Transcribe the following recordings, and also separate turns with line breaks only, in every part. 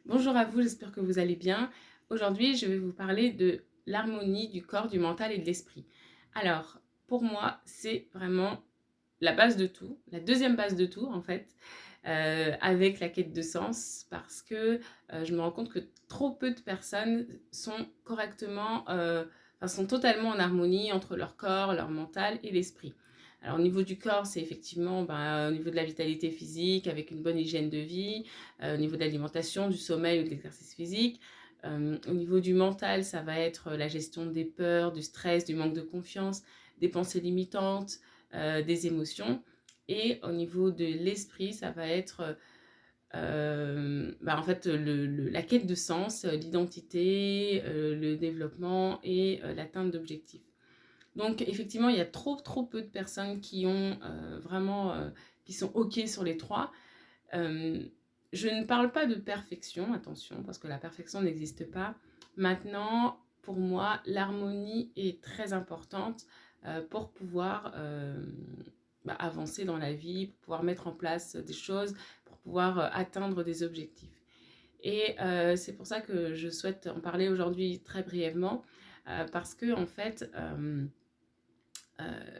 Bonjour à vous, j'espère que vous allez bien. Aujourd'hui, je vais vous parler de l'harmonie du corps, du mental et de l'esprit. Alors, pour moi, c'est vraiment la base de tout, la deuxième base de tout en fait, avec la quête de sens, parce que je me rends compte que trop peu de personnes sont correctement, enfin, sont totalement en harmonie entre leur corps, leur mental et l'esprit. Alors au niveau du corps, c'est effectivement au niveau de la vitalité physique, avec une bonne hygiène de vie, au niveau de l'alimentation, du sommeil ou de l'exercice physique. Au niveau du mental, ça va être la gestion des peurs, du stress, du manque de confiance, des pensées limitantes, des émotions. Et au niveau de l'esprit, ça va être en fait la quête de sens, l'identité, le développement et l'atteinte d'objectifs. Donc effectivement, il y a trop peu de personnes qui ont vraiment, qui sont OK sur les trois. Euh, je ne parle pas de perfection, attention, parce que la perfection n'existe pas. Maintenant, pour moi, l'harmonie est très importante pour pouvoir avancer dans la vie, pour pouvoir mettre en place des choses, pour pouvoir atteindre des objectifs. Et c'est pour ça que je souhaite en parler aujourd'hui très brièvement, parce que en fait,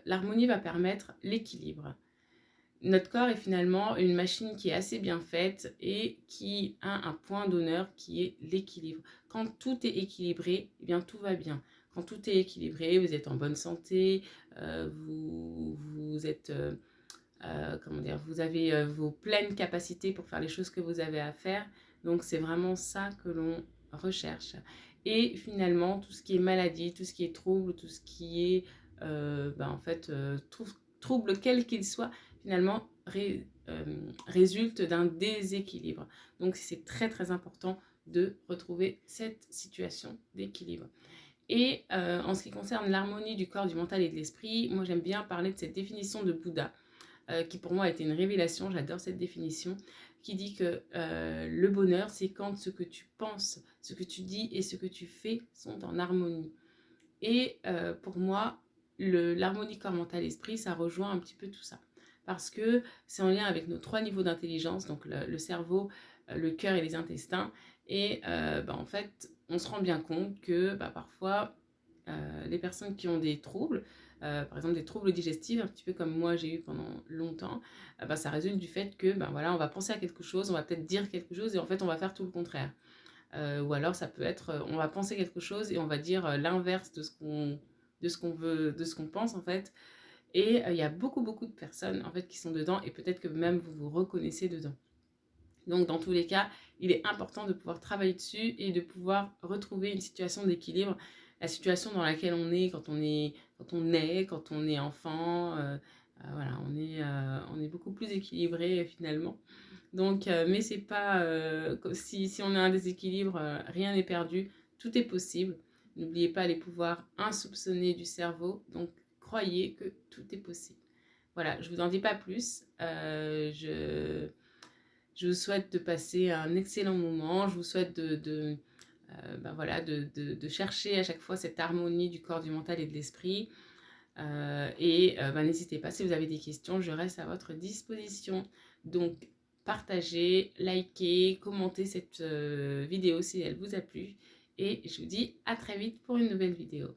l'harmonie va permettre l'équilibre. Notre corps est finalement une machine qui est assez bien faite et qui a un point d'honneur qui est l'équilibre. Quand tout est équilibré, eh bien tout va bien. Quand tout est équilibré, vous êtes en bonne santé, vous êtes, comment dire, vous avez vos pleines capacités pour faire les choses que vous avez à faire. Donc c'est vraiment ça que l'on recherche. Et finalement, tout ce qui est maladie, tout ce qui est trouble, tout ce qui est en fait trouble quel qu'il soit, finalement résulte d'un déséquilibre. Donc c'est très important de retrouver cette situation d'équilibre. Et en ce qui concerne l'harmonie du corps, du mental et de l'esprit, moi j'aime bien parler de cette définition de Bouddha, qui pour moi a été une révélation, j'adore cette définition, qui dit que le bonheur, c'est quand ce que tu penses, ce que tu dis et ce que tu fais sont en harmonie. Et pour moi, l'harmonie corps, mental, esprit, ça rejoint un petit peu tout ça. Parce que c'est en lien avec nos trois niveaux d'intelligence, donc le cerveau, le cœur et les intestins. Et en fait, on se rend bien compte que parfois, les personnes qui ont des troubles, par exemple des troubles digestifs, un petit peu comme moi j'ai eu pendant longtemps, ça résulte du fait que voilà, on va penser à quelque chose, on va peut-être dire quelque chose et en fait on va faire tout le contraire. Ou alors ça peut être, on va penser quelque chose et on va dire l'inverse de ce qu'on veut, de ce qu'on pense en fait. Et il y a beaucoup de personnes en fait qui sont dedans et peut-être que même vous vous reconnaissez dedans. Donc dans tous les cas, il est important de pouvoir travailler dessus et de pouvoir retrouver une situation d'équilibre, la situation dans laquelle on est quand on est enfant, voilà, on est beaucoup plus équilibré finalement. Donc, mais c'est pas, si on a un déséquilibre, rien n'est perdu, tout est possible. N'oubliez pas les pouvoirs insoupçonnés du cerveau, donc croyez que tout est possible. Voilà, je vous en dis pas plus. Je vous souhaite de passer un excellent moment. Je vous souhaite de chercher à chaque fois cette harmonie du corps, du mental et de l'esprit. N'hésitez pas, si vous avez des questions, je reste à votre disposition. Donc, partagez, likez, commentez cette vidéo si elle vous a plu. Et je vous dis à très vite pour une nouvelle vidéo.